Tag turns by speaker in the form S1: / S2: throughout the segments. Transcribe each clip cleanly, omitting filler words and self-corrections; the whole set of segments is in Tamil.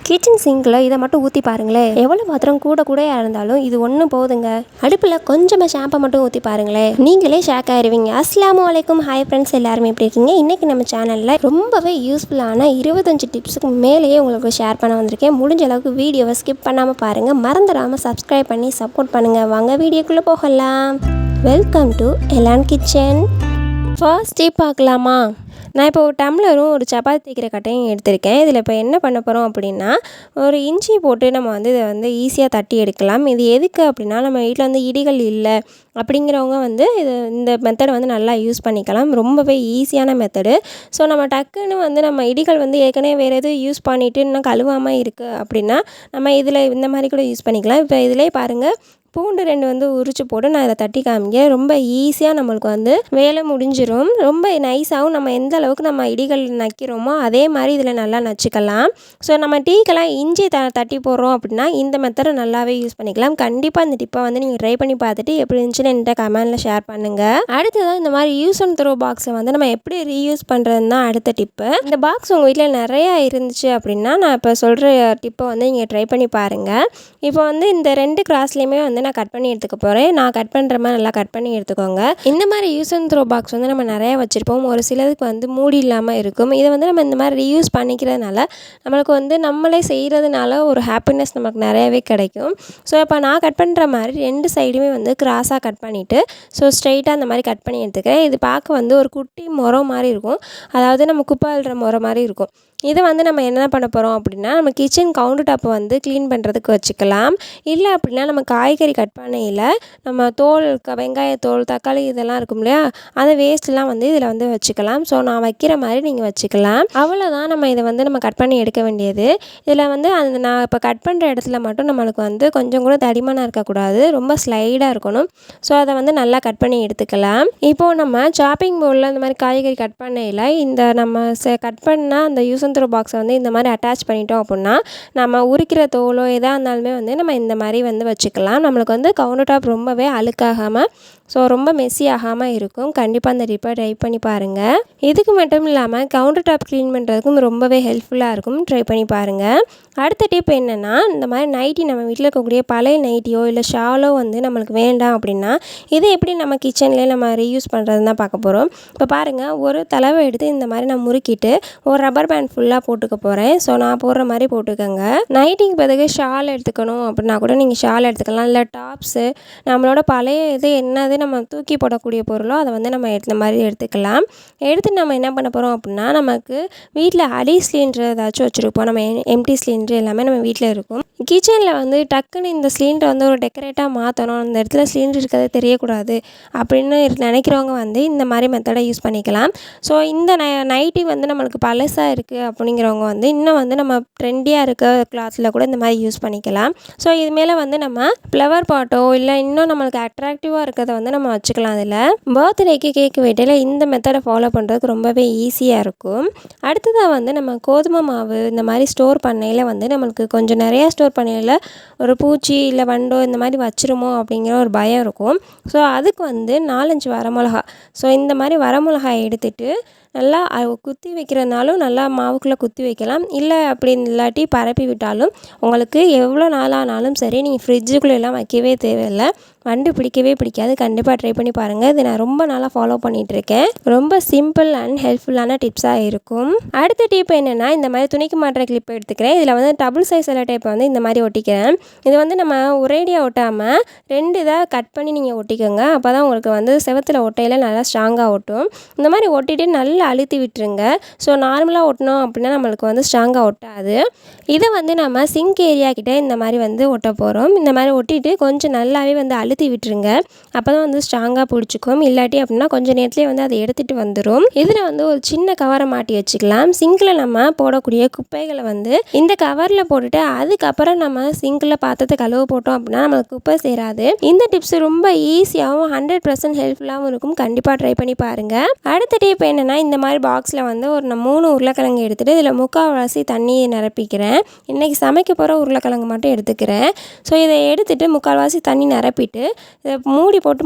S1: கிச்சன் சிங்கில் இதை மட்டும் ஊற்றி பாருங்களேன், எவ்வளோ பாத்திரம் கூட கூடையாக இருந்தாலும் இது ஒன்றும் போதுங்க. அடுப்பில் கொஞ்சமாக ஷாம்பை மட்டும் ஊற்றி பாருங்களேன், நீங்களே ஷாக் ஆயிடுவீங்க. அஸ்ஸலாமு அலைக்கும். ஹாய் ஃப்ரெண்ட்ஸ், எல்லாருமே எப்படி இருக்கீங்க? இன்றைக்கி நம்ம சேனலில் ரொம்பவே யூஸ்ஃபுல்லான 25 டிப்ஸுக்கு மேலேயே உங்களுக்கு ஷேர் பண்ண வந்திருக்கேன். முடிஞ்ச அளவுக்கு வீடியோவை ஸ்கிப் பண்ணாமல் பாருங்கள், மறந்துடாமல் சப்ஸ்கிரைப் பண்ணி சப்போர்ட் பண்ணுங்கள். வாங்க வீடியோக்குள்ளே போகலாம். Welcome to Elan kitchen. First tip பார்க்கலாமா? நான் இப்போ ஒரு டம்ளரும் ஒரு சப்பாத்தி தேய்க்கிற கட்டையும் எடுத்திருக்கேன். இதில் இப்போ என்ன பண்ண போகிறோம் அப்படின்னா, ஒரு இஞ்சி போட்டு நம்ம இதை ஈஸியாக தட்டி எடுக்கலாம். இது எதுக்கு அப்படின்னா, நம்ம வீட்டில் இடிகள் இல்லை அப்படிங்கிறவங்க இந்த மெத்தடை நல்லா யூஸ் பண்ணிக்கலாம். ரொம்பவே ஈஸியான மெத்தடு. ஸோ நம்ம டக்குன்னு நம்ம இடிகள் ஏற்கனவே வேறு எதுவும் யூஸ் பண்ணிவிட்டு இன்னும் கழுவாமல் இருக்குது அப்படின்னா, நம்ம இதில் இந்த மாதிரி கூட யூஸ் பண்ணிக்கலாம். இப்போ இதிலே பாருங்கள், பூண்டு 2 உரிச்சு போட்டு நான் இதை தட்டி காமிக்கிறேன். ரொம்ப ஈஸியாக நம்மளுக்கு வேலை முடிஞ்சிடும். ரொம்ப நைஸாகவும் நம்ம எந்த அளவுக்கு நம்ம இடிகள் நக்கிறோமோ அதே மாதிரி இதில் நல்லா நச்சுக்கலாம். ஸோ நம்ம டீக்கெல்லாம் இஞ்சி தட்டி போடுறோம் அப்படின்னா இந்த மெத்தடை நல்லாவே யூஸ் பண்ணிக்கலாம். கண்டிப்பாக இந்த டிப்பை நீங்கள் ட்ரை பண்ணி பார்த்துட்டு எப்படி இருந்துச்சுன்னு என்கிட்ட கமெண்ட்டில் ஷேர் பண்ணுங்கள். அடுத்ததான் இந்த மாதிரி யூஸ் அண்ட் த்ரோ பாக்ஸை நம்ம எப்படி ரீயூஸ் பண்ணுறதுன்னு தான் அடுத்த டிப்பு. இந்த பாக்ஸ் உங்கள் வீட்டில் நிறையா இருந்துச்சு அப்படின்னா நான் இப்போ சொல்கிற டிப்பை நீங்கள் ட்ரை பண்ணி பாருங்கள். இப்போ இந்த 2 கிராஸ்லேயுமே நான் கட் பண்ணி எடுத்துக்க போகிறேன். நான் கட் பண்ணுற மாதிரி நல்லா கட் பண்ணி எடுத்துக்கோங்க. இந்த மாதிரி யூஸ் அண்ட் த்ரோ பாக்ஸ் நம்ம நிறையா வச்சுருப்போம். ஒரு சிலதுக்கு மூடி இல்லாமல் இருக்கும். இதை நம்ம இந்த மாதிரி ரீயூஸ் பண்ணிக்கிறதுனால நம்மளுக்கு நம்மளே செய்கிறதுனால ஒரு ஹாப்பினஸ் நமக்கு நிறையாவே கிடைக்கும். ஸோ இப்போ நான் கட் பண்ணுற மாதிரி 2 சைடுமே கிராஸாக கட் பண்ணிவிட்டு ஸோ ஸ்ட்ரைட்டாக அந்த மாதிரி கட் பண்ணி எடுத்துக்கிறேன். இது பார்க்க ஒரு குட்டி முறம் மாதிரி இருக்கும். அதாவது நம்ம குப்பை அள்ளுற முறம் மாதிரி இருக்கும். இதை நம்ம என்ன பண்ண போகிறோம் அப்படின்னா, நம்ம கிச்சன் கவுண்டர் டாப்பை க்ளீன் பண்ணுறதுக்கு வச்சுக்கலாம். இல்லை அப்படின்னா நம்ம காய்கறி கட் பண்ணையில் நம்ம தோல், வெங்காயத்தோல், தக்காளி இதெல்லாம் இருக்கும் இல்லையா, அந்த வேஸ்ட்லாம் இதில் வச்சுக்கலாம். ஸோ நான் வைக்கிற மாதிரி நீங்கள் வச்சுக்கலாம். அவ்வளோதான். நம்ம இதை நம்ம கட் பண்ணி எடுக்க வேண்டியது. இதில் அந்த நான் இப்போ கட் பண்ணுற இடத்துல மட்டும் நம்மளுக்கு கொஞ்சம் கூட தடிமனாக இருக்கக்கூடாது, ரொம்ப ஸ்லைடாக இருக்கணும். ஸோ அதை நல்லா கட் பண்ணி எடுத்துக்கலாம். இப்போது நம்ம சாப்பிங் போர்டில் இந்த மாதிரி காய்கறி கட் பண்ணையில் இந்த நம்ம கட் பண்ணால் அந்த யூஸ் அண்ட் த்ரோ பாக்ஸை இந்த மாதிரி அட்டாச் பண்ணிட்டோம் அப்படின்னா நம்ம உரிக்கிற தோலோ எதாக இருந்தாலுமே நம்ம இந்த மாதிரி வச்சுக்கலாம். நம்மளுக்கு கவுண்டர் டாப் ரொம்பவே அழுக்காகாமல் ஸோ ரொம்ப மெஸ்ஸி ஆகாமல் இருக்கும். கண்டிப்பாக அந்த டிப்பை ட்ரை பண்ணி பாருங்கள். இதுக்கு மட்டும் இல்லாமல் கவுண்டர் டாப் க்ளீன் பண்ணுறதுக்கும் ரொம்பவே ஹெல்ப்ஃபுல்லாக இருக்கும். ட்ரை பண்ணி பாருங்கள். அடுத்த டிப் என்னென்னா, இந்த மாதிரி நைட்டி நம்ம வீட்டில் இருக்கக்கூடிய பழைய நைட்டியோ இல்லை ஷாலோ நம்மளுக்கு வேண்டாம் அப்படின்னா இதை எப்படி நம்ம கிச்சன்லேயே நம்ம ரீயூஸ் பண்ணுறதுன்னு தான் பார்க்க போகிறோம். இப்போ பாருங்கள், ஒரு தடவை எடுத்து இந்த மாதிரி நான் முறுக்கிட்டு ஒரு ரப்பர் பேண்ட் ஃபுல்லாக போட்டுக்க போகிறேன். ஸோ நான் போடுற மாதிரி போட்டுக்கோங்க. நைட்டிக்கு பிறகு ஷால் எடுத்துக்கணும் அப்படின்னா கூட நீங்கள் ஷால் எடுத்துக்கலாம். இல்லை டாப்ஸு, நம்மளோட பழைய இது என்னது நம்ம தூக்கி போடக்கூடிய பொருளோ அதை நம்ம இந்த மாதிரி எடுத்துக்கலாம். எடுத்து நம்ம என்ன பண்ண போகிறோம் அப்படின்னா, நமக்கு வீட்டில் அடி சிலிண்டர் ஏதாச்சும் வச்சுருப்போம். நம்ம எம்டி சிலிண்டர் எல்லாமே நம்ம வீட்டில் இருக்கும். கிச்சனில் டக்குன்னு இந்த சிலிண்டரை ஒரு டெக்கரேட்டாக மாற்றணும், அந்த இடத்துல சிலிண்டர் இருக்கிறது தெரியக்கூடாது அப்படின்னு நினைக்கிறவங்க இந்த மாதிரி மெத்தடை யூஸ் பண்ணிக்கலாம். ஸோ இந்த நைட்டி நம்மளுக்கு பழசாக இருக்குது அப்படிங்கிறவங்க இன்னும் நம்ம ட்ரெண்டியாக இருக்க கிளாத்தில் கூட இந்த மாதிரி யூஸ் பண்ணிக்கலாம். ஸோ இது மேலே நம்ம ஃப்ளவர் பாட்டோ இல்லை இன்னும் நம்மளுக்கு அட்ராக்டிவாக இருக்கிறத நம்ம வச்சுக்கலாம். அதில் பர்த்டேக்கு கேக் வெட்டையில் இந்த மெத்தடை ஃபாலோ பண்ணுறதுக்கு ரொம்பவே ஈஸியாக இருக்கும். அடுத்ததாக நம்ம கோதுமை மாவு இந்த மாதிரி ஸ்டோர் பண்ணையில் நம்மளுக்கு கொஞ்சம் நிறையா ஸ்டோர் பண்ணையில் ஒரு பூச்சி இல்லை வண்டோ இந்த மாதிரி வச்சிருமோ அப்படிங்கிற ஒரு பயம் இருக்கும். ஸோ அதுக்கு 4-5 வரமிளகா, ஸோ இந்த மாதிரி வரமிளகாய் எடுத்துகிட்டு நல்லா குத்தி வைக்கிறதுனாலும் நல்லா மாவுக்குள்ளே குத்தி வைக்கலாம். இல்லை அப்படின்னு இல்லாட்டி பரப்பி விட்டாலும் உங்களுக்கு எவ்வளோ நாளானாலும் சரி, நீங்கள் ஃப்ரிட்ஜுக்குள்ளெல்லாம் வைக்கவே தேவையில்லை. வண்டு பிடிக்கவே பிடிக்காது. கண்டிப்பாக ட்ரை பண்ணி பாருங்கள். இது நான் ரொம்ப நாளாக ஃபாலோ பண்ணிகிட்ருக்கேன். ரொம்ப சிம்பிள் அண்ட் ஹெல்ப்ஃபுல்லான டிப்ஸாக இருக்கும். அடுத்த டிப் என்னென்னா, இந்த மாதிரி துணிக்கு மாட்டுற கிளிப் எடுத்துக்கிறேன். இதில் டபுள் சைஸ் எல்லாம் டைப்பை இந்த மாதிரி ஒட்டிக்கிறேன். இது நம்ம ஒரேடியாக ஒட்டாமல் 2 இதாக கட் பண்ணி நீங்கள் ஒட்டிக்கோங்க. அப்போ தான் உங்களுக்கு செவத்தில் ஒட்டையில் நல்லா ஸ்ட்ராங்காக ஒட்டும். இந்த மாதிரி ஒட்டிட்டு நல்லா அழுத்தி விட்டுருங்க. ஸோ நார்மலாக ஒட்டினோம் அப்படின்னா நம்மளுக்கு ஸ்ட்ராங்காக ஒட்டாது. இதை நம்ம சிங்க் ஏரியா கிட்டே இந்த மாதிரி ஒட்ட போகிறோம். இந்த மாதிரி ஒட்டிட்டு கொஞ்சம் நல்லாவே அழுத்தி விட்டுருங்க. அப்போ தான் ஸ்ட்ராங்காக பிடிச்சிக்கும். இல்லாட்டி அப்படின்னா கொஞ்சம் நேரத்துலேயே அதை எடுத்துகிட்டு வந்துடும். இதில் ஒரு சின்ன கவரை மாட்டி வச்சுக்கலாம். சிங்கில் நம்ம போடக்கூடிய குப்பைகளை இந்த கவரில் போட்டுட்டு அதுக்கப்புறம் நம்ம சிங்கில் பாத்திரத்தை கழுவ போட்டோம் அப்படின்னா நம்மளுக்கு குப்பை சேராது. இந்த டிப்ஸ் ரொம்ப ஈஸியாகவும் 100% ஹெல்ப்ஃபுல்லாகவும் இருக்கும். கண்டிப்பாக ட்ரை பண்ணி பாருங்கள். அடுத்த டிப் என்னென்னா, இந்த இந்த மாதிரி பாக்ஸில் வந்து நான் 3 உருளைக்கிழங்கு எடுத்துகிட்டு இதில் 3/4 தண்ணி நிரப்பிக்கிறேன். இன்றைக்கி சமைக்க போகிற உருளைக்கிழங்கு மட்டும் எடுத்துக்கிறேன். ஸோ இதை எடுத்துகிட்டு 3/4 தண்ணி நிரப்பிட்டு இதை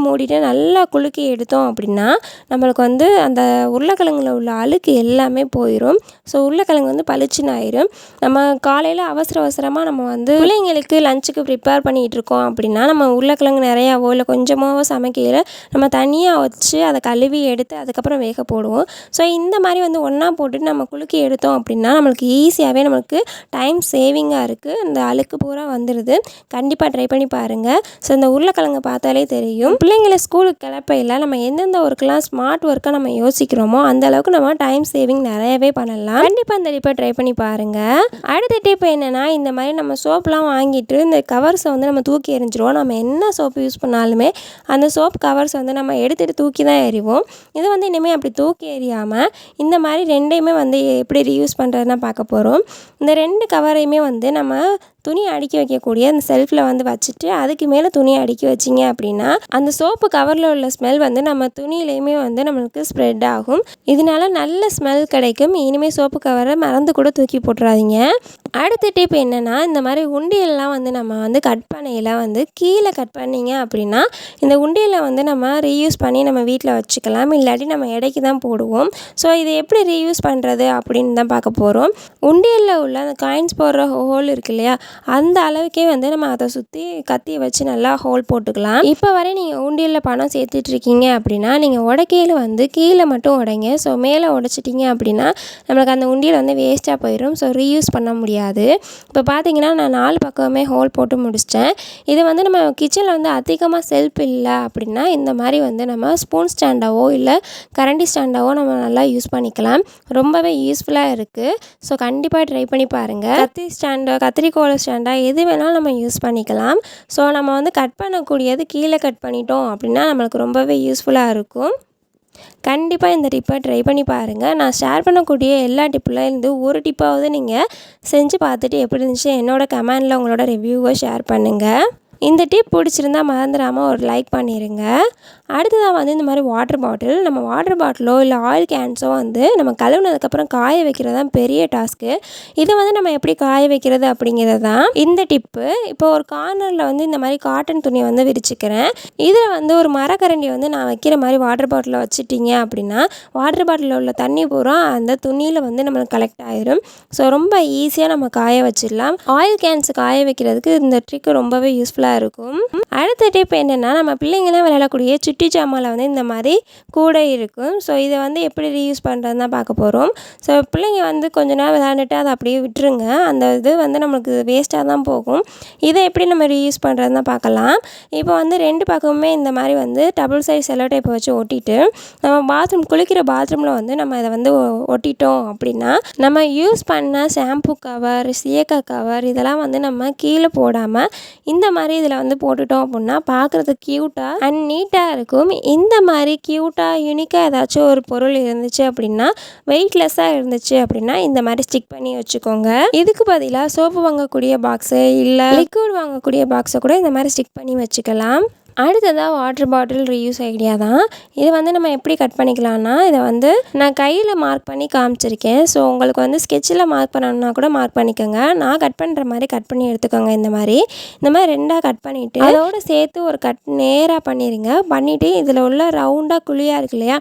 S1: மூடிட்டு நல்லா குலுக்கி எடுத்தோம் அப்படின்னா நம்மளுக்கு வந்து அந்த உருளைக்கிழங்குல உள்ள அழுக்கு எல்லாமே போயிடும். ஸோ உருளைக்கிழங்கு வந்து பளிச்சுன்னு ஆயிரும். நம்ம காலையில் அவசரமாக நம்ம வந்து பிள்ளைங்களுக்கு லஞ்சுக்கு ப்ரிப்பேர் பண்ணிகிட்டு இருக்கோம் அப்படின்னா நம்ம உருளைக்கிழங்கு நிறையாவோ இல்லை கொஞ்சமாவோ சமைக்கையில் நம்ம தனியாக வச்சு அதை கழுவி எடுத்து அதுக்கப்புறம் வேக போடுவோம். ஸோ இந்த மாதிரி வந்து ஒன்றா போட்டுட்டு நம்ம குலுக்கி எடுத்தோம் அப்படின்னா நம்மளுக்கு ஈஸியாகவே நமக்கு டைம் சேவிங்காக இருக்குது. இந்த அழுக்கு பூரா வந்துடுது. கண்டிப்பாக ட்ரை பண்ணி பாருங்கள். ஸோ இந்த உருளைக்கிழங்கு பார்த்தாலே தெரியும். பிள்ளைங்களை ஸ்கூலுக்கு கிளப்பையில் நம்ம எந்தெந்த ஒர்க்கெலாம் ஸ்மார்ட் ஒர்க்காக நம்ம யோசிக்கிறோமோ அந்தளவுக்கு நம்ம டைம் சேவிங் நிறையவே பண்ணலாம். கண்டிப்பாக இந்த டிப்பை ட்ரை பண்ணி பாருங்கள். அடுத்த டிப் என்னென்னா, இந்த மாதிரி நம்ம சோப்லாம் வாங்கிட்டு இந்த கவர்ஸை வந்து நம்ம தூக்கி எறிஞ்சிருவோம். நம்ம என்ன சோப்பு யூஸ் பண்ணாலுமே அந்த சோப் கவர்ஸ் வந்து நம்ம எடுத்துகிட்டு தூக்கி தான் எறிவோம். இது வந்து இனிமேல் அப்படி தூக்கி எறியாமல் இந்த மாதிரி ரெண்டையுமே வந்து எப்படி ரீயூஸ் பண்ணுறதுனா பார்க்க போகிறோம். இந்த 2 கவரையுமே வந்து நம்ம துணி அடுக்கி வைக்கக்கூடிய அந்த செல்ஃபில் வந்து வச்சுட்டு அதுக்கு மேலே துணியை அடுக்கி வச்சிங்க அப்படின்னா அந்த சோப்பு கவரில் உள்ள ஸ்மெல் வந்து நம்ம துணியிலையுமே வந்து நம்மளுக்கு ஸ்ப்ரெட் ஆகும். இதனால நல்ல ஸ்மெல் கிடைக்கும். இனிமேல் சோப்பு கவரை மறந்து கூட தூக்கி போட்டுறாதீங்க. அடுத்த டிப் என்னென்னா, இந்த மாதிரி உண்டியெல்லாம் வந்து நம்ம வந்து கட் பண்ணையில் வந்து கீழே கட் பண்ணிங்க அப்படின்னா இந்த உண்டியலை வந்து நம்ம ரீயூஸ் பண்ணி நம்ம வீட்டில் வச்சுக்கலாம். இல்லாட்டி நம்ம எடைக்கு தான் போடுவோம். ஸோ இதை எப்படி ரீயூஸ் பண்ணுறது அப்படின்னு தான் பார்க்க போகிறோம். உண்டியலில் உள்ள அந்த காயின்ஸ் போடுற ஹோல் இருக்கு இல்லையா, அந்த அளவுக்கே வந்து நம்ம அதை சுற்றி கத்தியை வச்சு நல்லா ஹோல் போட்டுக்கலாம். இப்போ வரை நீங்கள் உண்டியலில் பணம் சேர்த்துட்ருக்கீங்க அப்படின்னா நீங்கள் உடைக்கையில் வந்து கீழே மட்டும் உடைங்க. ஸோ மேலே உடைச்சிட்டிங்க அப்படின்னா நம்மளுக்கு அந்த உண்டியல் வந்து வேஸ்ட்டாக போயிடும். ஸோ ரீயூஸ் பண்ண முடியாது. இப்போ பார்த்தீங்கன்னா நான் 4 பக்கமே ஹோல் போட்டு முடிச்சிட்டேன். இது வந்து நம்ம கிச்சனில் வந்து அதிகமாக செல்ஃப் இல்லை அப்படின்னா இந்த மாதிரி வந்து நம்ம ஸ்பூன் ஸ்டாண்டாவோ இல்லை கரண்டி ஸ்டாண்டாவோ நம்ம நல்லா யூஸ் பண்ணிக்கலாம். ரொம்பவே யூஸ்ஃபுல்லாக இருக்குது. ஸோ கண்டிப்பாக ட்ரை பண்ணி பாருங்கள். கத்திரிக்கோல் ஸ்டாண்டா எது வேணாலும் நம்ம யூஸ் பண்ணிக்கலாம். ஸோ நம்ம வந்து கட் பண்ணக்கூடியது கீழே கட் பண்ணிட்டோம் அப்படின்னா நம்மளுக்கு ரொம்பவே யூஸ்ஃபுல்லாக இருக்கும். கண்டிப்பாக இந்த டிப்பை ட்ரை பண்ணி பாருங்கள். நான் ஷேர் பண்ணக்கூடிய எல்லா டிப்பில் இருந்து ஒரு டிப்பாவது நீங்கள் செஞ்சு பார்த்துட்டு எப்படி இருந்துச்சு என்னோடய கமெண்டில் உங்களோட ரிவ்யூவை ஷேர் பண்ணுங்கள். இந்த டிப் பிடிச்சிருந்தா மறந்துடாமல் ஒரு லைக் பண்ணிடுங்க. அடுத்ததாக வந்து இந்த மாதிரி வாட்டர் பாட்டில், நம்ம வாட்டர் பாட்டிலோ இல்லை ஆயில் கேன்ஸோ வந்து நம்ம கழுவுனதுக்கப்புறம் காய வைக்கிறது தான் பெரிய டாஸ்க்கு. இதை வந்து நம்ம எப்படி காய வைக்கிறது அப்படிங்கிறது தான் இந்த டிப்பு. இப்போ ஒரு கார்னரில் வந்து இந்த மாதிரி காட்டன் துணியை வந்து விரிச்சிக்கிறேன். இதில் வந்து ஒரு மரக்கரண்டி வந்து நான் வைக்கிற மாதிரி வாட்டர் பாட்டிலில் வச்சுட்டிங்க அப்படின்னா வாட்டர் பாட்டிலில் உள்ள தண்ணி பூரா அந்த துணியில் வந்து நம்மளுக்கு கலெக்ட் ஆயிரும். ஸோ ரொம்ப ஈஸியாக நம்ம காய வச்சிடலாம். ஆயில் கேன்ஸ் காய வைக்கிறதுக்கு இந்த ட்ரிக் ரொம்பவே யூஸ்ஃபுல்லாக இருக்கும். அடுத்த டிப் என்னென்னா, நம்ம பிள்ளைங்களாம் விளையாடக்கூடிய சுட்டி ஜாமாவில் வந்து இந்த மாதிரி கூடை இருக்கும். ஸோ இதை வந்து எப்படி ரீயூஸ் பண்ணுறதுன்னு தான் பார்க்க போகிறோம். ஸோ பிள்ளைங்க வந்து கொஞ்ச நேரம் விளையாண்டுட்டு அதை அப்படியே விட்டுருங்க. அந்த இது வந்து நம்மளுக்கு வேஸ்ட்டாக தான் போகும். இதை எப்படி நம்ம ரீயூஸ் பண்ணுறதுன்னு தான் பார்க்கலாம். இப்போ வந்து 2 பக்கமுமே இந்த மாதிரி வந்து டபுள் சைஸ் செல்லோ டேப்பை வச்சு ஒட்டிட்டு நம்ம குளிக்கிற பாத்ரூமில் வந்து நம்ம இதை வந்து ஒட்டிட்டோம் அப்படின்னா நம்ம யூஸ் பண்ண ஷாம்பு கவர், சீயக்காய் கவர் இதெல்லாம் வந்து நம்ம கீழே போடாமல் இந்த மாதிரி இதில் வந்து போட்டுட்டோம் அப்படின்னா பார்க்குறதுக்கு க்யூட்டாக அண்ட் நீட்டாக இருக்கும். இந்த மாதிரி க்யூட்டாக யூனிக்காக ஏதாச்சும் ஒரு பொருள் இருந்துச்சு அப்படின்னா வெயிட்லெஸ்ஸாக இருந்துச்சு அப்படின்னா இந்த மாதிரி ஸ்டிக் பண்ணி வச்சுக்கோங்க. இதுக்கு பதிலாக சோப்பு வாங்கக்கூடிய பாக்ஸு இல்லை லிக்விட் வாங்கக்கூடிய பாக்ஸை கூட இந்த மாதிரி ஸ்டிக் பண்ணி வச்சுக்கலாம். அடுத்ததாக வாட்டர் பாட்டில் ரீயூஸ் ஐடியா தான். இது வந்து நம்ம எப்படி கட் பண்ணிக்கலாம்னா, இதை வந்து நான் கையில் மார்க் பண்ணி காமிச்சிருக்கேன். ஸோ உங்களுக்கு வந்து ஸ்கெட்சில் மார்க் பண்ணணுன்னா கூட மார்க் பண்ணிக்கோங்க. நான் கட் பண்ணுற மாதிரி கட் பண்ணி எடுத்துக்கோங்க. இந்த மாதிரி 2ஆக கட் பண்ணிவிட்டு அதோடு சேர்த்து ஒரு கட் நேராக பண்ணிடுங்க. பண்ணிவிட்டு இதில் உள்ள ரவுண்டாக குழியாக இருக்கு இல்லையா,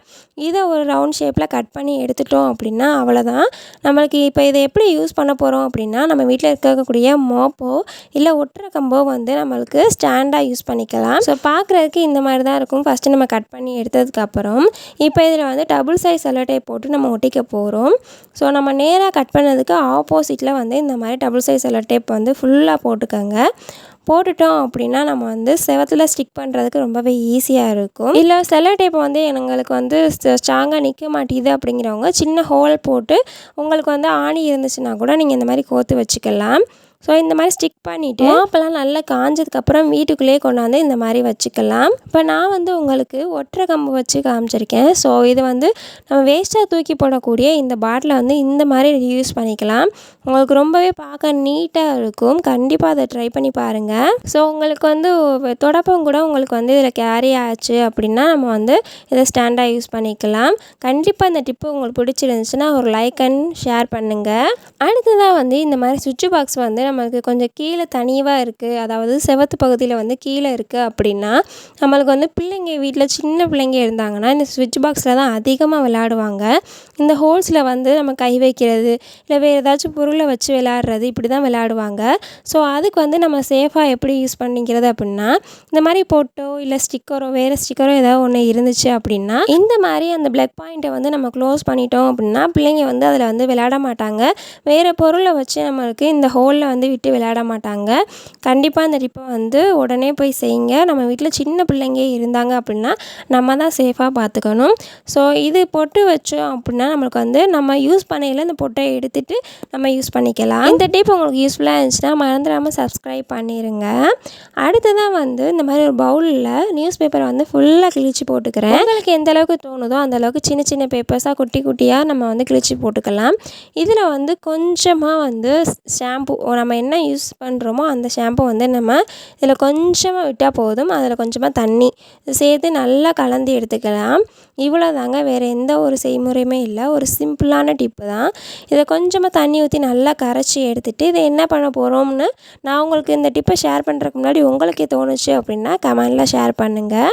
S1: இதை ஒரு ரவுண்ட் ஷேப்பில் கட் பண்ணி எடுத்துட்டோம் அப்படின்னா அவ்வளோதான். நம்மளுக்கு இப்போ இதை எப்படி யூஸ் பண்ண போகிறோம் அப்படின்னா நம்ம வீட்டில் இருக்கக்கூடிய மோப்போ இல்லை ஒட்டுற கம்போ வந்து நம்மளுக்கு ஸ்டாண்டாக யூஸ் பண்ணிக்கலாம். ஸோ பார்க்குறதுக்கு இந்த மாதிரி தான் இருக்கும். ஃபஸ்ட்டு நம்ம கட் பண்ணி எடுத்ததுக்கப்புறம் இப்போ இதில் வந்து டபுள் சைஸ் செல்லோ டேப் போட்டு நம்ம ஒட்டிக்க போகிறோம். ஸோ நம்ம நேராக கட் பண்ணதுக்கு ஆப்போசிட்டில் வந்து இந்த மாதிரி டபுள் சைஸ் செல்லோ டேப் வந்து ஃபுல்லாக போட்டுக்கோங்க. போட்டுட்டோம் அப்படின்னா நம்ம வந்து செவத்தில் ஸ்டிக் பண்ணுறதுக்கு ரொம்பவே ஈஸியாக இருக்கும். இல்லை செல்லோ டேப் வந்து எங்களுக்கு வந்து ஸ்ட்ராங்காக நிற்க மாட்டேங்குது அப்படிங்கிறவங்க சின்ன ஹோல் போட்டு உங்களுக்கு வந்து ஆணி இருந்துச்சுன்னா கூட நீங்கள் இந்த மாதிரி கோர்த்து வச்சுக்கலாம். ஸோ இந்த மாதிரி ஸ்டிக் பண்ணிவிட்டு மாப்பெல்லாம் நல்லா காஞ்சதுக்கப்புறம் வீட்டுக்குள்ளேயே கொண்டாந்து இந்த மாதிரி வச்சுக்கலாம். இப்போ நான் வந்து உங்களுக்கு ஒற்றை கம்பு வச்சு காமிச்சிருக்கேன். ஸோ இது வந்து நம்ம வேஸ்ட்டாக தூக்கி போடக்கூடிய இந்த பாட்டிலை வந்து இந்த மாதிரி யூஸ் பண்ணிக்கலாம். உங்களுக்கு ரொம்பவே பார்க்க நீட்டாக இருக்கும். கண்டிப்பாக அதை ட்ரை பண்ணி பாருங்கள். ஸோ உங்களுக்கு வந்து தொடப்பம் கூட உங்களுக்கு வந்து இதில் கேரி ஆச்சு அப்படின்னா நம்ம வந்து இதை ஸ்டாண்டாக யூஸ் பண்ணிக்கலாம். கண்டிப்பாக இந்த டிப்பு உங்களுக்கு பிடிச்சிருந்துச்சுன்னா ஒரு லைக் அண்ட் ஷேர் பண்ணுங்கள். அடுத்ததாக வந்து இந்த மாதிரி சுவிட்ச் பாக்ஸ் வந்து நமக்கு கொஞ்சம் கீழே தனிவாக இருக்குது, அதாவது செவத்து பகுதியில் வந்து கீழே இருக்குது அப்படின்னா நம்மளுக்கு வந்து பிள்ளைங்க வீட்டில் சின்ன பிள்ளைங்க இருந்தாங்கன்னா இந்த சுவிட்ச் பாக்ஸில் தான் அதிகமாக விளையாடுவாங்க. இந்த ஹோல்ஸில் வந்து நம்ம கை வைக்கிறது இல்லை வேறு ஏதாச்சும் பொருளை வச்சு விளையாடுறது இப்படி தான் விளையாடுவாங்க. ஸோ அதுக்கு வந்து நம்ம சேஃபாக எப்படி யூஸ் பண்ணிக்கிறது அப்படின்னா இந்த மாதிரி போட்டோ இல்லை ஸ்டிக்கரோ வேறு ஸ்டிக்கரோ ஏதாவது ஒன்று இருந்துச்சு அப்படின்னா இந்த மாதிரி அந்த பிளக் பாயிண்ட்டை வந்து நம்ம க்ளோஸ் பண்ணிட்டோம் அப்படின்னா பிள்ளைங்க வந்து அதில் வந்து விளையாட மாட்டாங்க. வேறு பொருளை வச்சு நம்மளுக்கு இந்த ஹோலில் வந்து விட்டு விளையாட மாட்டாங்க. கண்டிப்பாக இந்த டிப்பை வந்து உடனே போய் செய்யுங்க. நம்ம வீட்டில் சின்ன பிள்ளைங்க இருந்தாங்க அப்படின்னா நம்ம தான் சேஃபாக பார்த்துக்கணும். ஸோ இது பொட்டு வச்சோம் அப்படின்னா நம்மளுக்கு வந்து நம்ம யூஸ் பண்ணையில் இந்த பொட்டை எடுத்துகிட்டு நம்ம யூஸ் பண்ணிக்கலாம். இந்த டிப் உங்களுக்கு யூஸ்ஃபுல்லாக இருந்துச்சுன்னா மறந்துடாமல் சப்ஸ்கிரைப் பண்ணிடுங்க. அடுத்ததான் வந்து இந்த மாதிரி ஒரு பவுலில் நியூஸ் பேப்பரை வந்து ஃபுல்லாக கிழிச்சு போட்டுக்கிறேன். உங்களுக்கு எந்த அளவுக்கு தோணுதோ அந்த அளவுக்கு சின்ன சின்ன பேப்பர்ஸாக குட்டி குட்டியாக நம்ம வந்து கிழிச்சு போட்டுக்கலாம். இதில் வந்து கொஞ்சமாக வந்து ஷாம்பு நம்ம என்ன யூஸ் பண்ணுறோமோ அந்த ஷாம்பு வந்து நம்ம இதில் கொஞ்சமாக விட்டால் போதும். அதில் கொஞ்சமாக தண்ணி சேர்த்து நல்லா கலந்து எடுத்துக்கலாம். இவ்வளோ தாங்க, வேறு எந்த ஒரு செய்முறையுமே இல்லை. ஒரு சிம்பிளான டிப்பு தான். இதை கொஞ்சமாக தண்ணி ஊற்றி நல்லா கரைச்சி எடுத்துகிட்டு இதை என்ன பண்ண போகிறோம்னு நான் உங்களுக்கு இந்த டிப்பை ஷேர் பண்ணுறதுக்கு முன்னாடி உங்களுக்கே தோணுச்சு அப்படின்னா கமெண்டில் ஷேர் பண்ணுங்கள்.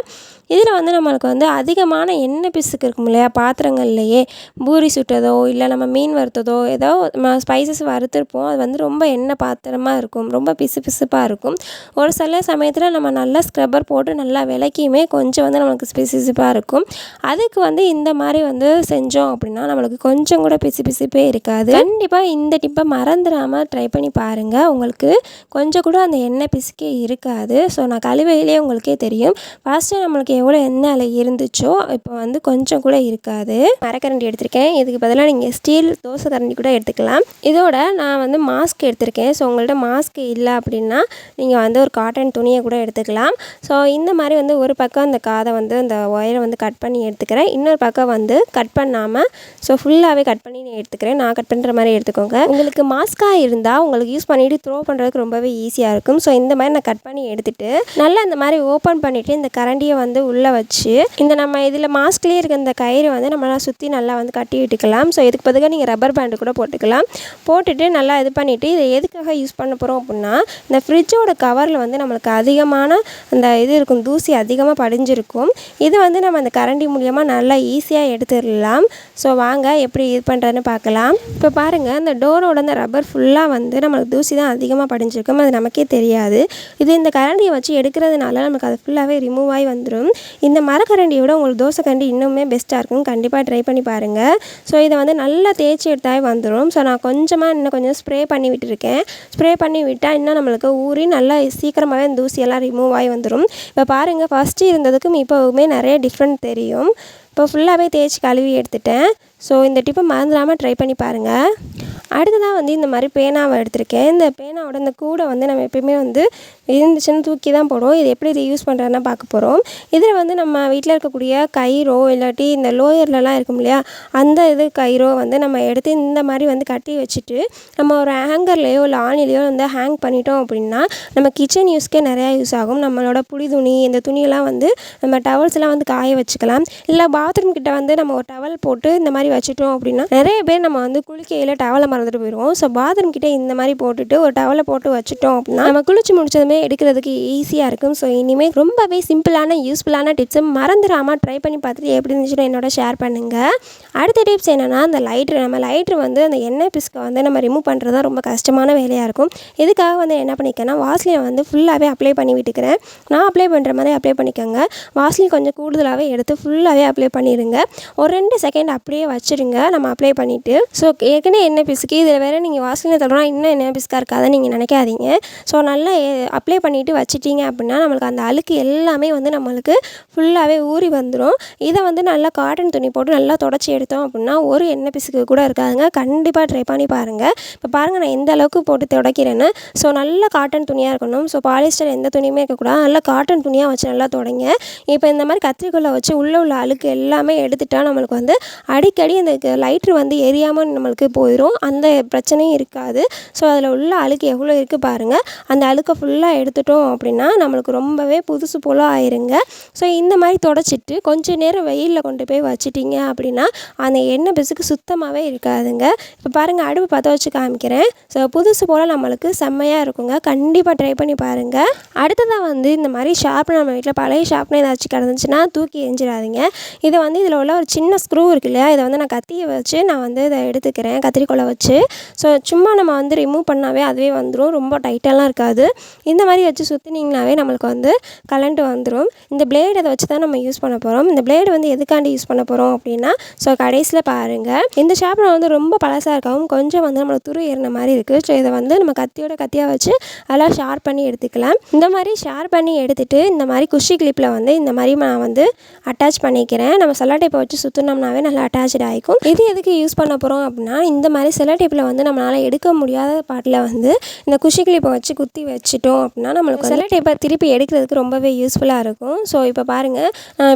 S1: இதில் வந்து நம்மளுக்கு வந்து அதிகமான எண்ணெய் பிசுக்கு இருக்கும் இல்லையா, பாத்திரங்கள்லையே பூரி சுட்டதோ இல்லை நம்ம மீன் வறுத்ததோ ஏதோ நம்ம ஸ்பைசஸ் வறுத்துருப்போம், அது வந்து ரொம்ப எண்ணெய் பாத்திரமாக இருக்கும், ரொம்ப பிசு பிசுப்பாக இருக்கும். ஒரு சில சமயத்தில் நம்ம நல்லா ஸ்க்ரப்பர் போட்டு நல்லா விளக்கியுமே கொஞ்சம் வந்து நம்மளுக்கு பிசுபிசுப்பாக இருக்கும். அதுக்கு வந்து இந்த மாதிரி வந்து செஞ்சோம் அப்படின்னா நம்மளுக்கு கொஞ்சம் கூட பிசு பிசுப்பே இருக்காது. கண்டிப்பாக இந்த டிப்பை மறந்துடாமல் ட்ரை பண்ணி பாருங்கள். உங்களுக்கு கொஞ்சம் கூட அந்த எண்ணெய் பிசுக்கே இருக்காது. ஸோ நான் கழுவையிலே உங்களுக்கே தெரியும். ஃபஸ்ட்டு நம்மளுக்கு எவ்வளோ எண்ணெய் அதில் இருந்துச்சோ இப்போ வந்து கொஞ்சம் கூட இருக்காது. மரக்கரண்டி எடுத்திருக்கேன். இதுக்கு பதிலாக நீங்கள் ஸ்டீல் தோசை கரண்டி கூட எடுத்துக்கலாம். இதோட நான் வந்து மாஸ்க் எடுத்திருக்கேன். ஸோ உங்கள்கிட்ட மாஸ்க் இல்லை அப்படின்னா நீங்கள் வந்து ஒரு காட்டன் துணியை கூட எடுத்துக்கலாம். ஸோ இந்த மாதிரி வந்து ஒரு பக்கம் அந்த காதை வந்து அந்த ஒயரை வந்து கட் பண்ணி எடுத்துக்கிறேன், இன்னொரு பக்கம் வந்து கட் பண்ணாமல் ஸோ ஃபுல்லாகவே கட் பண்ணி எடுத்துக்கிறேன். நான் கட் பண்ணுற மாதிரி எடுத்துக்கோங்க. உங்களுக்கு மாஸ்காக இருந்தால் உங்களுக்கு யூஸ் பண்ணிவிட்டு த்ரோ பண்ணுறதுக்கு ரொம்பவே ஈஸியாக இருக்கும். ஸோ இந்த மாதிரி நான் கட் பண்ணி எடுத்துகிட்டு நல்லா இந்த மாதிரி ஓப்பன் பண்ணிவிட்டு இந்த கரண்டியை வந்து உள்ளே வச்சு இந்த நம்ம இதில் மாஸ்க்லேயே இருக்க இந்த கயிறு வந்து நம்மளால் சுற்றி நல்லா வந்து கட்டி விட்டுக்கலாம். ஸோ இதுக்கு பதிலாக நீங்கள் ரப்பர் பேண்டு கூட போட்டுக்கலாம். போட்டுட்டு நல்லா இது பண்ணிவிட்டு இதை எதுக்காக யூஸ் பண்ண போகிறோம் அப்படின்னா இந்த ஃப்ரிட்ஜோட கவரில் வந்து நம்மளுக்கு அதிகமான அந்த இது இருக்கும், தூசி அதிகமாக படிஞ்சிருக்கும். இது வந்து நம்ம அந்த கரண்டி மூலியமாக நல்லா ஈஸியாக எடுத்துடலாம். ஸோ வாங்க எப்படி இது பண்ணுறதுன்னு பார்க்கலாம். இப்போ பாருங்கள், இந்த டோரோட அந்த ரப்பர் ஃபுல்லாக வந்து நம்மளுக்கு தூசி தான் அதிகமாக படிஞ்சிருக்கும், அது நமக்கே தெரியாது. இது இந்த கரண்டியை வச்சு எடுக்கிறதுனால நமக்கு அது ஃபுல்லாகவே ரிமூவ் ஆகி வந்துடும். இந்த மரக்கரண்டியோட உங்களுக்கு தோசை கரண்டி இன்னுமே பெஸ்ட்டாக இருக்கும். கண்டிப்பாக ட்ரை பண்ணி பாருங்கள். ஸோ இதை வந்து நல்லா தேய்ச்சி எடுத்தாவே வந்துடும். ஸோ நான் இன்னும் கொஞ்சம் ஸ்ப்ரே பண்ணி விட்டுருக்கேன். ஸ்ப்ரே பண்ணி விட்டால் இன்னும் நம்மளுக்கு ஊறி நல்லா சீக்கிரமாகவே அந்த தூசியெல்லாம் ரிமூவ் ஆகி வந்துடும். இப்போ பாருங்கள், ஃபஸ்ட்டு இருந்ததுக்கும் இப்போவுமே நிறைய டிஃப்ரெண்ட் தெரியும். இப்போ ஃபுல்லாகவே தேய்ச்சி கழுவி எடுத்துட்டேன். ஸோ இந்த டிப்பை மறந்துடாமல் ட்ரை பண்ணி பாருங்கள். அடுத்ததாக வந்து இந்த மாதிரி பேனாவை எடுத்திருக்கேன். இந்த பேனாவோட இந்த கூடை வந்து நம்ம எப்பயுமே வந்து இருந்துச்சுன்னு தூக்கி தான் போடுவோம். இது எப்படி ரீயூஸ் பண்ணுறதுன்னா பார்க்க போகிறோம். இதில் வந்து நம்ம வீட்டில் இருக்கக்கூடிய கயிறோ இல்லாட்டி இந்த லோயர்லலாம் இருக்கும் இல்லையா, அந்த கயிறோ வந்து நம்ம எடுத்து இந்த மாதிரி வந்து கட்டி வச்சுட்டு நம்ம ஒரு ஹேங்கர்லேயோ இல்லை ஆணிலையோ வந்து ஹேங் பண்ணிட்டோம் அப்படின்னா நம்ம கிச்சன் யூஸ்க்கே நிறையா யூஸ் ஆகும். நம்மளோட புடி துணி இந்த துணியெல்லாம் வந்து நம்ம டவல்ஸ்லாம் வந்து காய வச்சுக்கலாம். இல்லை பாத்ரூம் கிட்ட வந்து நம்ம ஒரு டவல் போட்டு இந்த மாதிரி வச்சுட்டோம் அப்படின்னா நிறைய பேர் நம்ம வந்து குளிக்கையில் டவலை மறந்துட்டு போயிடுவோம். ஸோ பாத்ரூம் கிட்டே இந்த மாதிரி போட்டுட்டு ஒரு டவலை போட்டு வச்சுட்டோம் அப்படின்னா நம்ம குளிச்சு முடிச்சதுமே எடுக்கிறதுக்கு ஈஸியாக இருக்கும். ஸோ இனிமேல் ரொம்பவே சிம்பிளான யூஸ்ஃபுல்லான டிப்ஸை மறந்துடாமல் ட்ரை பண்ணி பார்த்துட்டு எப்படி இருந்துச்சுன்னு என்னோட ஷேர் பண்ணுங்கள். அடுத்த டிப்ஸ் என்னென்னா அந்த லைட்ரு வந்து அந்த எண்ணெய் பிஸ்கை வந்து நம்ம ரிமூவ் பண்ணுறது தான் ரொம்ப கஷ்டமான வேலையாக இருக்கும். இதுக்காக வந்து என்ன பண்ணிக்கேன்னா வாஸ்லினை வந்து ஃபுல்லாகவே அப்ளை பண்ணி விட்டுக்கிறேன். நான் அப்ளை பண்ணுற மாதிரி அப்ளை பண்ணிக்கோங்க. வாஸ்லின் கொஞ்சம் கூடுதலாகவே எடுத்து ஃபுல்லாகவே அப்ளை பண்ணிடுங்க. ஒரு 2 செகண்ட் அப்படியே வச்சுருங்க நம்ம அப்ளை பண்ணிவிட்டு. ஸோ ஏற்கனவே எண்ணெய் பிசுக்கு இதில் வேறு நீங்கள் வாசலில் தடவினா இன்னும் எண்ணெய் பிசுக்காக இருக்காதுன்னு நீங்கள் நினைக்காதீங்க. ஸோ நல்லா அப்ளை பண்ணிவிட்டு வச்சிட்டிங்க அப்படின்னா நம்மளுக்கு அந்த அழுக்கு எல்லாமே வந்து நம்மளுக்கு ஃபுல்லாகவே ஊறி வந்துடும். இதை வந்து நல்லா காட்டன் துணி போட்டு நல்லா தொடச்சி எடுத்தோம் அப்படின்னா ஒரு எண்ணெய் பிசுக்கு கூட இருக்காதுங்க. கண்டிப்பாக ட்ரை பண்ணி பாருங்கள். இப்போ பாருங்கள் நான் எந்த அளவுக்கு போட்டு துடைக்கிறேன்னு. ஸோ நல்ல காட்டன் துணியாக இருக்கணும். ஸோ பாலிஸ்டர் எந்த துணியுமே இருக்கக்கூடாது. நல்லா காட்டன் துணியாக வச்சு நல்லா தொடங்க. இப்போ இந்த மாதிரி கத்திரிக்கோலை வச்சு உள்ளே உள்ள அழுக்கு எல்லாமே எடுத்துட்டால் நம்மளுக்கு வந்து அடிக்கடி அந்த லைட்ரு வந்து எரியாமல் நம்மளுக்கு போயிடும். அந்த பிரச்சனையும் இருக்காது. ஸோ அதில் உள்ள அழுக்கு எவ்வளோ இருக்குது பாருங்கள். அந்த அழுக்கை ஃபுல்லாக எடுத்துட்டோம் அப்படின்னா நம்மளுக்கு ரொம்பவே புதுசு போல் ஆயிருங்க. ஸோ இந்த மாதிரி தொடச்சிட்டு கொஞ்சம் நேரம் வெயிலில் கொண்டு போய் வச்சிட்டிங்க அப்படின்னா அந்த எண்ணெய் பிசுக்கு சுத்தமாகவே இருக்காதுங்க. இப்போ பாருங்கள் அடுப்பு பற்ற வச்சு காமிக்கிறேன். ஸோ புதுசு போல் நம்மளுக்கு செம்மையாக இருக்குங்க. கண்டிப்பாக ட்ரை பண்ணி பாருங்கள். அடுத்ததாக வந்து இந்த மாதிரி ஷார்ப்னர் நம்ம வீட்டில் பழைய ஷார்ப்னர் ஏதாச்சும் கிடந்துச்சுன்னா தூக்கி எரிஞ்சிடாதீங்க. இதை வந்து இதில் உள்ள ஒரு சின்ன ஸ்க்ரூ இருக்கு இல்லையா, இதை வந்து நான் கத்தியை வச்சு நான் வந்து இதை எடுத்துக்கிறேன் கத்திரிக்கோலை வச்சு. ஸோ சும்மா நம்ம வந்து ரிமூவ் பண்ணாவே அதுவே வந்துடும். ரொம்ப டைட்டாலாம் இருக்காது. இந்த மாதிரி வச்சு சுற்றினீங்கனாவே நம்மளுக்கு வந்து கலண்டு வந்துடும். இந்த பிளேடு அதை வச்சு தான் நம்ம யூஸ் பண்ண போகிறோம். இந்த பிளேடு வந்து எதுக்காண்டி யூஸ் பண்ண போகிறோம் அப்படின்னா ஸோ கடைசியில் பாருங்கள் இந்த ஷார்ப்னர் வந்து ரொம்ப பழசாக இருக்கவும் கொஞ்சம் வந்து நம்மளுக்கு துரு ஏறின மாதிரி இருக்குது. ஸோ இதை வந்து நம்ம கத்தியாக வச்சு அதெல்லாம் ஷார்ப் பண்ணி எடுத்துக்கலாம். இந்த மாதிரி ஷார்ப் பண்ணி எடுத்துகிட்டு இந்த மாதிரி குஷி கிளிப்பில் வந்து இந்த மாதிரி நான் வந்து அட்டாச் பண்ணிக்கிறேன். நம்ம செல்லோ டேப்பை வச்சு சுற்றினோம்னாவே நல்லா அட்டாச்சு ஆகிக்கும். இது எதுக்கு யூஸ் பண்ண போகிறோம் அப்படின்னா இந்த மாதிரி செல்லோ டேப்பில் வந்து நம்மளால் எடுக்க முடியாத பாட்டில் வந்து இந்த குஷி கிளிப்பை வச்சு குத்தி வச்சுட்டோம் அப்படின்னா நம்மளுக்கு செல்லோ டேப்பை திருப்பி எடுக்கிறதுக்கு ரொம்பவே யூஸ்ஃபுல்லாக இருக்கும். ஸோ இப்போ பாருங்கள்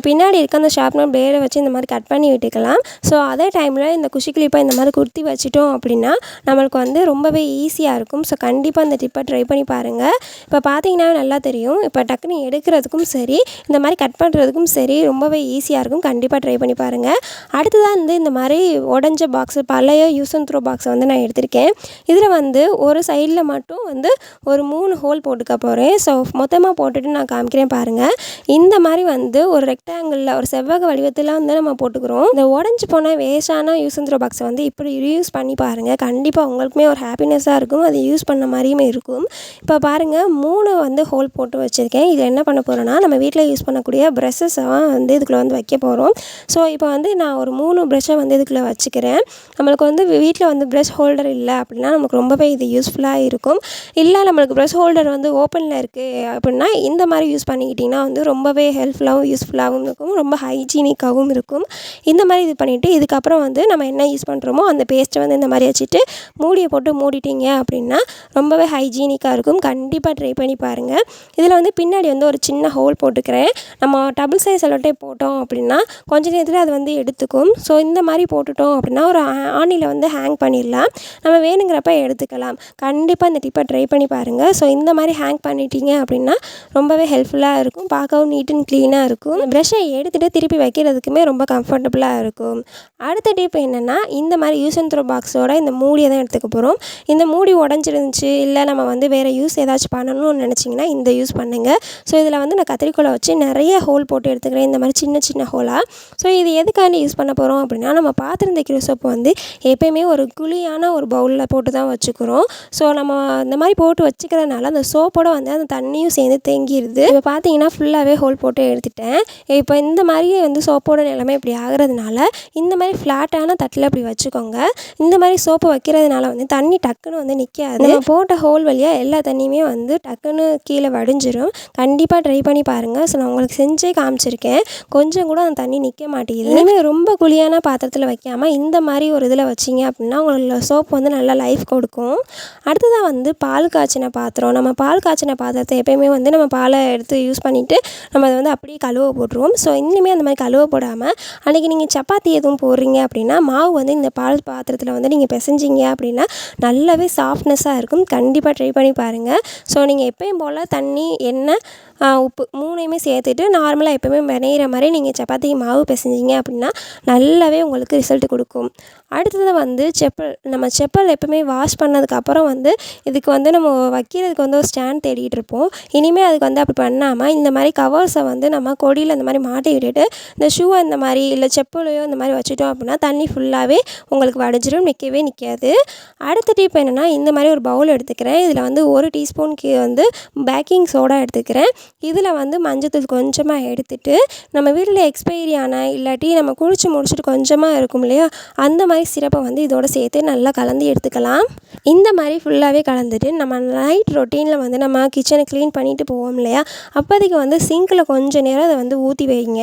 S1: பின்னாடி இருக்க அந்த ஷார்ப்னர் பிளேடை வச்சு இந்த மாதிரி கட் பண்ணி விட்டுக்கலாம். ஸோ அதே டைமில் இந்த குஷி கிளிப்பை இந்த மாதிரி குத்தி வச்சிட்டோம் அப்படின்னா நம்மளுக்கு வந்து ரொம்பவே ஈஸியாக இருக்கும். ஸோ கண்டிப்பாக இந்த டிப்பை ட்ரை பண்ணி பாருங்கள். இப்போ பார்த்தீங்கன்னா நல்லா தெரியும். இப்போ டக்குனு எடுக்கிறதுக்கும் சரி இந்த மாதிரி கட் பண்ணுறதுக்கும் சரி ரொம்பவே ஈஸியாக இருக்கும். கண்டிப்பாக ட்ரை பண்ணி பாருங்கள். அடுத்ததாக வந்து இந்த மாதிரி உடஞ்ச பாக்ஸு பழைய யூஸ் அண்ட் த்ரோ பாக்ஸை வந்து நான் எடுத்திருக்கேன். இதில் வந்து ஒரு சைடில் மட்டும் வந்து ஒரு 3 ஹோல் போட்டுக்க போகிறேன். ஸோ மொத்தமாக போட்டுட்டு நான் காமிக்கிறேன் பாருங்கள். இந்த மாதிரி வந்து ஒரு ரெக்டாங்கிளில் ஒரு செவ்வக வடிவத்தில் வந்து நம்ம போட்டுக்கிறோம். இந்த உடஞ்சி போன வேஸ்டான யூஸ் அண்ட் த்ரோ பாக்ஸை வந்து இப்படி யூஸ் பண்ணி பாருங்கள். கண்டிப்பாக உங்களுக்குமே ஒரு ஹாப்பினஸ்ஸாக இருக்கும். அது யூஸ் பண்ண மாதிரியுமே இருக்கும். இப்போ பாருங்கள் 3 வந்து ஹோல் போட்டு வச்சுருக்கேன். இது என்ன பண்ண போகிறோன்னா நம்ம வீட்டில் யூஸ் பண்ணக்கூடிய ப்ரெஷ்ஷஸை வந்து இதுக்குள்ளே வந்து வைக்க போகிறோம். ஸோ இப்போ வந்து நான் ஒரு 3 ப்ரெஷ்ஷை வந்து இதுக்குள்ளே வச்சுக்கிறேன். நம்மளுக்கு வந்து வீட்டில் வந்து ப்ரெஷ் ஹோல்டர் இல்லை அப்படின்னா நமக்கு ரொம்பவே இது யூஸ்ஃபுல்லாக இருக்கும். இல்லை நம்மளுக்கு ப்ரெஷ் ஹோல்டர் வந்து ஓப்பனில் இருக்குது அப்படின்னா இந்த மாதிரி யூஸ் பண்ணிக்கிட்டிங்கன்னா வந்து ரொம்பவே ஹெல்ப்ஃபுல்லாகவும் யூஸ்ஃபுல்லாகவும் இருக்கும். ரொம்ப ஹைஜீனிக்காகவும் இருக்கும். இந்த மாதிரி இது பண்ணிவிட்டு இதுக்கப்புறம் வந்து நம்ம என்ன யூஸ் பண்ணுறோமோ அந்த பேஸ்ட்டை வந்து இந்த மாதிரி வச்சுட்டு மூடியை போட்டு மூடிட்டிங்க அப்படின்னா ரொம்பவே ஹைஜீனிக்காக இருக்கும். கண்டிப்பாக ட்ரை பண்ணி பாருங்கள். இதில் வந்து பின்னாடி வந்து ஒரு சின்ன ஹோல் போட்டுக்கிறேன். நம்ம டபுள் சைஸ் செல்லோ டேப் போட்டோம் அப்படின்னா கொஞ்ச நேரத்தில் அது வந்து எடுத்துக்கும். ஸோ இந்த மாதிரி போட்டுட்டோம் அப்படின்னா ஒரு ஆணியில் வந்து ஹேங் பண்ணிடலாம். நம்ம வேணுங்கிறப்ப எடுத்துக்கலாம். கண்டிப்பாக இந்த டிப்பை ட்ரை பண்ணி பாருங்கள். ஸோ இந்த மாதிரி ஹேங் பண்ணிட்டீங்க அப்படின்னா ரொம்பவே ஹெல்ப்ஃபுல்லாக இருக்கும். பார்க்கவும் நீட் அண்ட் க்ளீனாக இருக்கும். ப்ரெஷ்ஷை எடுத்துகிட்டு திருப்பி வைக்கிறதுக்குமே ரொம்ப கம்ஃபர்டபுளாக இருக்கும். அடுத்த டிப் என்னென்னா இந்த மாதிரி யூஸ் அண்ட் த்ரோ பாக்ஸோட இந்த மூடியை தான் எடுத்துக்க போகிறோம். இந்த மூடி உடஞ்சிருந்துச்சு இல்லை நம்ம வந்து வேறு யூஸ் ஏதாச்சும் பண்ணணும்னு நினச்சிங்கன்னா இந்த யூஸ் பண்ணுங்கள். ஸோ இதில் வந்து நான் கத்திரிக்கோலை வச்சு நிறைய ஹோல் போட்டு எடுத்துக்கிறேன். இந்த மாதிரி சின்ன சின்ன ஹோலாக. ஸோ இது எதுக்காண்டி யூஸ் பண்ண போகிறோம் அப்படின்னா நம்ம பாத்திரம் தைக்கிற சோப்பு வந்து எப்போயுமே ஒரு குழியான ஒரு பவுலில் போட்டு தான் வச்சுக்கிறோம். ஸோ நம்ம இந்த மாதிரி போட்டு வச்சுக்கிறதுனால அந்த சோப்போட வந்து அந்த தண்ணியும் சேர்ந்து தேங்கிடுது. இப்போ பார்த்தீங்கன்னா ஃபுல்லாகவே ஹோல் போட்டு எடுத்துட்டேன். இப்போ இந்த மாதிரி வந்து சோப்போட நிலைமை இப்படி ஆகிறதுனால இந்த மாதிரி ஃப்ளாட்டான தட்டில் இப்படி வச்சுக்கோங்க. இந்த மாதிரி சோப்பு வைக்கிறதுனால வந்து தண்ணி டக்குன்னு வந்து நிற்காது. நம்ம போட்ட ஹோல் வழியாக எல்லா தண்ணியுமே வந்து டக்குன்னு கீழே வடிஞ்சிடும். கண்டிப்பாக ட்ரை பண்ணி பாருங்கள். ஸோ நான் உங்களுக்கு செஞ்சே காமிச்சிருக்கேன். கொஞ்சம் கூட அந்த தண்ணி நிற்க மாட்டேங்குது. இனிமேல் ரொம்ப குழியான பாத்திரத்தில் வைக்காமல் இந்த மாதிரி ஒரு இதில் வச்சிங்க அப்படின்னா உங்களோட சோப்பு வந்து நல்லா லைஃப் கொடுக்கும். அடுத்ததாக வந்து பால் காய்ச்சின பாத்திரம். நம்ம பால் காய்ச்சின பாத்திரத்தை எப்போயுமே வந்து நம்ம பாலை எடுத்து யூஸ் பண்ணிவிட்டு நம்ம அதை வந்து அப்படியே கழுவ போட்டுருவோம். ஸோ இனிமேல் அந்த மாதிரி கழுவ போடாமல் அன்றைக்கி நீங்கள் சப்பாத்தி எதுவும் போடுறீங்க அப்படின்னா மாவு வந்து இந்த பால் பாத்திரத்தில் வந்து நீங்கள் பிசைஞ்சிங்க அப்படின்னா நல்லாவே சாஃப்ட்னஸாக இருக்கும். கண்டிப்பாக ட்ரை பண்ணி பாருங்கள். ஸோ நீங்கள் எப்பயும் போல் தண்ணி எண்ணெய் உப்பு 3யுமே சேர்த்துட்டு நார்மலாக எப்போயுமே பிணையிற மாதிரி நீங்கள் சப்பாத்திக்கு மாவு பிசைஞ்சிங்க அப்படின்னா நல்லாவே உங்களுக்கு ரிசல்ட் கொடுக்கும். அடுத்தது வந்து நம்ம செப்பல் எப்போவுமே வாஷ் பண்ணதுக்கப்புறம் வந்து இதுக்கு வந்து நம்ம வைக்கிறதுக்கு வந்து ஒரு ஸ்டாண்ட் தேடிகிட்டு இருப்போம். இனிமேல் அதுக்கு வந்து அப்படி பண்ணாமல் இந்த மாதிரி கவர்ஸை வந்து நம்ம கொடியில் இந்த மாதிரி மாட்டி விட்டுட்டு இந்த ஷூவை இந்த மாதிரி இல்லை செப்பலையோ இந்த மாதிரி வச்சுட்டோம் அப்படின்னா தண்ணி ஃபுல்லாகவே உங்களுக்கு வடிஞ்சிடும். நிற்கவே நிற்காது. அடுத்த டிப் என்னென்னா இந்த மாதிரி ஒரு பவுல் எடுத்துக்கிறேன். இதில் வந்து 1 டீஸ்பூனுக்கு வந்து பேக்கிங் சோடா எடுத்துக்கிறேன். இதில் வந்து மஞ்சத்தூள் கொஞ்சமாக எடுத்துட்டு நம்ம வீட்டில் எக்ஸ்பைரி ஆன இல்லாட்டி நம்ம குளிச்சு முடிச்சுட்டு கொஞ்சமாக இருக்கும் இல்லையா, அந்த மாதிரி சிரப்பை வந்து இதோட சேர்த்து நல்லா கலந்து எடுத்துக்கலாம். இந்த மாதிரி ஃபுல்லாகவே கலந்துட்டு நம்ம நைட் ரொட்டீனில் வந்து நம்ம கிச்சனை க்ளீன் பண்ணிட்டு போவோம் இல்லையா, அப்போதைக்கு வந்து சிங்கில் கொஞ்சம் நேரம் அதை வந்து ஊற்றி வைங்க.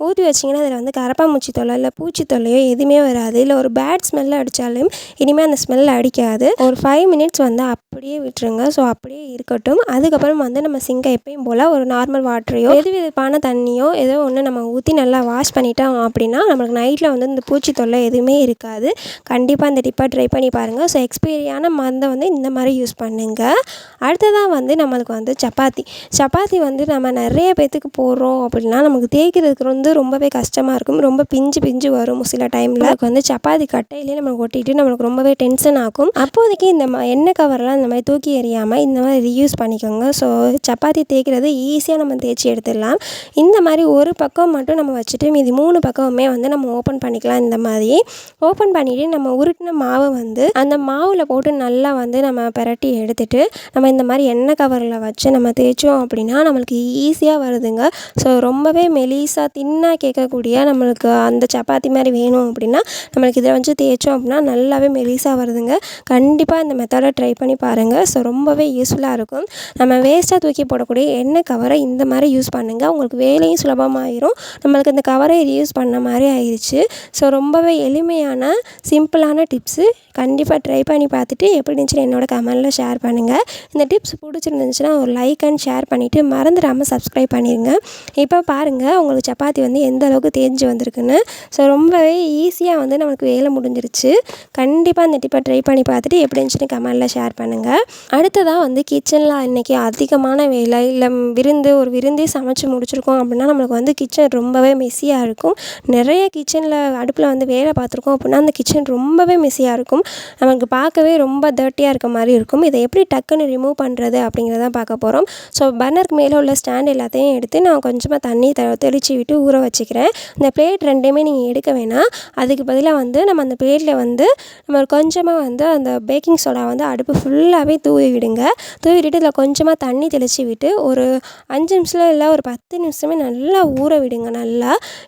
S1: ஊற்றி வச்சிங்கன்னா அதில் வந்து கரப்பாம்பூச்சி தொல்லை இல்லை பூச்சி தொல்லையோ எதுவுமே வராது. இல்லை ஒரு பேட் ஸ்மெல்ல அடித்தாலும் இனிமேல் அந்த ஸ்மெல் அடிக்காது. ஒரு 5 மினிட்ஸ் வந்து அப்படியே விட்டுருங்க. ஸோ அப்படியே இருக்கட்டும். அதுக்கப்புறம் வந்து நம்ம சிங்கை எப்பயும் போல் ஒரு நார்மல் வாட்டரையோ வெதுவெதுப்பான தண்ணியோ ஏதோ ஒன்று நம்ம ஊற்றி நல்லா வாஷ் பண்ணிட்டோம் அப்படின்னா நம்மளுக்கு நைட்டில் வந்து இந்த பூச்சி தொல்லை எதுவுமே இருக்காது. கண்டிப்பாக இந்த டிப்பை ட்ரை பண்ணி பாருங்கள். ஸோ எக்ஸ்பீரியான மருந்தை வந்து இந்த மாதிரி யூஸ் பண்ணுங்கள். அடுத்ததாக வந்து நம்மளுக்கு வந்து சப்பாத்தி வந்து நம்ம நிறைய பேத்துக்கு போடுறோம் அப்படின்னா நமக்கு தேய்க்கிறதுக்கு வந்து ரொம்பவே கஷ்டமாக இருக்கும். ரொம்ப பிஞ்சு வரும். சில டைமில் அதுக்கு வந்து சப்பாத்தி கட்டையிலே நம்மளுக்கு ஒட்டிட்டு நம்மளுக்கு ரொம்பவே டென்ஷன் ஆகும். அப்போதைக்கு இந்த எண்ணெய் கவர்லாம் இந்த மாதிரி தூக்கி எறியாமல் இந்த மாதிரி ரீயூஸ் பண்ணிக்கோங்க. ஸோ சப்பாத்தி தேய்க்கிறது ஈஸியாக நம்ம தேய்ச்சி எடுத்துடலாம். இந்த மாதிரி ஒரு பக்கம் மட்டும் நம்ம வச்சுட்டு மீதி 3 பக்கமுமே வந்து நம்ம ஓப்பன் பண்ணிக்கலாம். இந்த மாதிரி ஓப்பன் பண்ணிவிட்டு நம்ம உருட்டின மாவை வந்து அந்த மாவில் போட்டு நல்லா வந்து நம்ம பிரட்டி எடுத்துட்டு நம்ம இந்த மாதிரி எண்ணெய் கவரில் வச்சு நம்ம தேய்ச்சோம் அப்படின்னா நம்மளுக்கு ஈஸியாக வருதுங்க. ஸோ ரொம்பவே மெலிசாக தின்னாக கேட்கக்கூடிய நம்மளுக்கு அந்த சப்பாத்தி மாதிரி வேணும் அப்படின்னா நம்மளுக்கு இதை வச்சு தேய்ச்சோம் அப்படின்னா நல்லாவே மெலிசாக வருதுங்க. கண்டிப்பாக இந்த மெத்தடை ட்ரை பண்ணி பாருங்கள். ஸோ ரொம்பவே யூஸ்ஃபுல்லாக இருக்கும். நம்ம வேஸ்ட்டாக தூக்கி போடக்கூடிய எண்ணெய் கவரை இந்த மாதிரி யூஸ் பண்ணுங்கள். உங்களுக்கு வேலையும் சுலபமாகிடும். நம்மளுக்கு இந்த கவரை யூஸ் பண்ண மாதிரி ஆயிடுச்சு. ஸோ ரொம்பவே எளிமையான சிம்பிளான டிப்ஸு. கண்டிப்பாக ட்ரை பண்ணி பார்த்துட்டு எப்படி இருந்துச்சுன்னு என்னோட கமெண்டில் ஷேர் பண்ணுங்கள். இந்த டிப்ஸ் பிடிச்சிருந்துச்சுன்னா ஒரு லைக் அண்ட் ஷேர் பண்ணிவிட்டு மறந்துடாமல் சப்ஸ்கிரைப் பண்ணிடுங்க. இப்போ பாருங்கள் உங்களுக்கு சப்பாத்தி வந்து எந்த அளவுக்கு தேஞ்சு வந்திருக்குன்னு. ஸோ ரொம்பவே ஈஸியாக வந்து நமக்கு வேலை முடிஞ்சிருச்சு. கண்டிப்பாக இந்த டிப்பை ட்ரை பண்ணி பார்த்துட்டு எப்படி இருந்துச்சுன்னு கமெண்டில் ஷேர் பண்ணுங்கள். அடுத்ததாக வந்து கிச்சனில் இன்றைக்கி அதிகமான வேலை இல்லை ஒரு விருந்தே சமைச்சு முடிச்சிருக்கோம் அப்படின்னா நம்மளுக்கு வந்து கிச்சன் ரொம்பவே மெஸ்ஸியாக இருக்கும். நிறைய கிச்சனில் அடுப்பில் வந்து வேலை பார்த்துருக்கோம் அப்படின்னா அந்த கிச்சன் ரொம்பவே மெஸ்ஸியாக இருக்கும். நமக்கு பார்க்கவே ரொம்ப டர்ட்டியாக இருக்க மாதிரி இருக்கும். இதை எப்படி டக்குன்னு ரிமூவ் பண்ணுறது அப்படிங்கிறதான் பார்க்க போகிறோம். ஸோ பர்னருக்கு மேலே உள்ள ஸ்டாண்ட் எல்லாத்தையும் எடுத்து நான் கொஞ்சமாக தண்ணி தெளித்து விட்டு ஊற வச்சுக்கிறேன். இந்த பிளேட் ரெண்டையுமே நீங்கள் எடுக்க வேணாம். அதுக்கு பதிலாக வந்து நம்ம அந்த பிளேட்டில் வந்து நம்ம கொஞ்சமாக வந்து அந்த பேக்கிங் சோடா வந்து அடுப்பு ஃபுல்லாகவே தூவி விடுங்க. தூவி விட்டுட்டு இதில் கொஞ்சமாக தண்ணி தெளித்து விட்டு ஒரு 5 நிமிஷம் இல்லை ஒரு 10 நிமிஷமே நல்லா ஊற விடுங்க.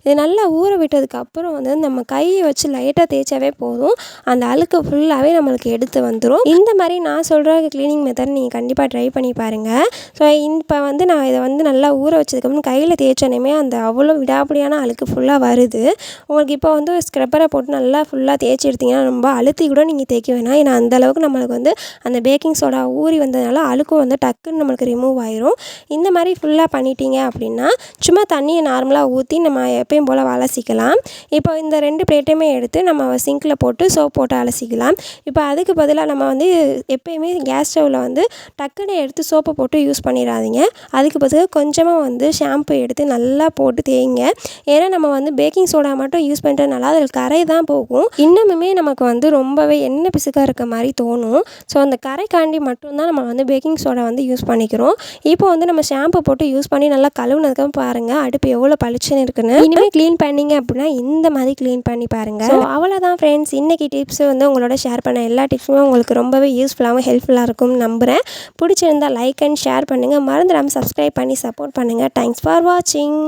S1: இது நல்லா ஊற விட்டதுக்கப்புறம் வந்து நம்ம கையை வச்சு லைட்டாக தேய்ச்சாவே போதும். அந்த அழுக்கு ஃபுல்லாகவே நம்மளுக்கு எடுத்து வந்துடும். இந்த மாதிரி நான் சொல்கிற க்ளீனிங் மெத்தட் நீங்கள் கண்டிப்பாக ட்ரை பண்ணி பாருங்கள். ஸோ இப்போ வந்து நான் இதை வந்து நல்லா ஊற வச்சதுக்கப்புறம் கையில் தேய்ச்சோன்னே அந்த அவ்வளோ விடாப்படியான அழுக்கு ஃபுல்லாக வருது. உங்களுக்கு இப்போ வந்து ஸ்க்ரப்பரை போட்டு நல்லா ஃபுல்லாக தேய்ச்சி எடுத்திங்கன்னா ரொம்ப அழுத்தி கூட நீங்கள் தேய்க்க வேணாம். ஏன்னா அந்தளவுக்கு நம்மளுக்கு வந்து அந்த பேக்கிங் சோடா ஊறி வந்ததுனால அழுக்கும் வந்து டக்குன்னு நம்மளுக்கு ரிமூவ் ஆயிரும். இந்த மாதிரி ஃபுல்லாக பண்ணிட்டீங்க அப்படின்னா சும்மா தண்ணியை நார்மலாக ஊற்றி நம்ம எப்பயும் போல் அலசிக்கலாம். இப்போ இந்த 2 பிளேட்டையுமே எடுத்து நம்ம சிங்கில் போட்டு சோப் போட்டு அலசிக்கலாம். இப்போ அதுக்கு பதிலாக நம்ம வந்து எப்பயுமே கேஸ் ஸ்டவ்வில் வந்து டக்குன்னு எடுத்து சோப்பை போட்டு யூஸ் பண்ணிடாதீங்க. அதுக்கு பதிலாக கொஞ்சமாக வந்து ஷாம்பு எடுத்து நல்லா போட்டு தேய்ங்க. ஏன்னா நம்ம வந்து பேக்கிங் சோடா மட்டும் யூஸ் பண்ணுறதுனால அதில் கரை தான் போகும். இன்னமுமே நமக்கு வந்து ரொம்பவே எண்ணெய் பிசுக்காக இருக்க மாதிரி தோணும். ஸோ அந்த கரைக்காண்டி மட்டும்தான் நம்ம வந்து பேக்கிங் சோடா வந்து யூஸ் பண்ணிக்கிறோம். இப்போ வந்து நம்ம ஷாம்பு போட்டு யூஸ் பண்ணி நல்லா கழுவுனதுக்கப்புறம் பாருங்கள் அடுப்பு எவ்வளோ பளிச்சுன்னு இருக்குன்னு. இனிமேல் க்ளீன் பண்ணிங்க அப்படின்னா இந்த மாதிரி க்ளீன் பண்ணி பாருங்கள். ஸோ அவ்வளோதான் ஃப்ரெண்ட்ஸ். இன்றைக்கி டிப்ஸ் வந்து உங்களோட ஷேர் பண்ண எல்லா டிப்ஸுமே உங்களுக்கு ரொம்பவே யூஸ்ஃபுல்லாகவும் ஹெல்ப்ஃபுல்லாக இருக்கும்னு நம்புகிறேன். பிடிச்சிருந்தால் லைக் அண்ட் ஷேர் பண்ணுங்கள். மறந்துடாமல் சப்ஸ்கிரைப் பண்ணி சப்போர்ட் பண்ணுங்கள். தேங்க்ஸ் ஃபார் வாட்சிங்.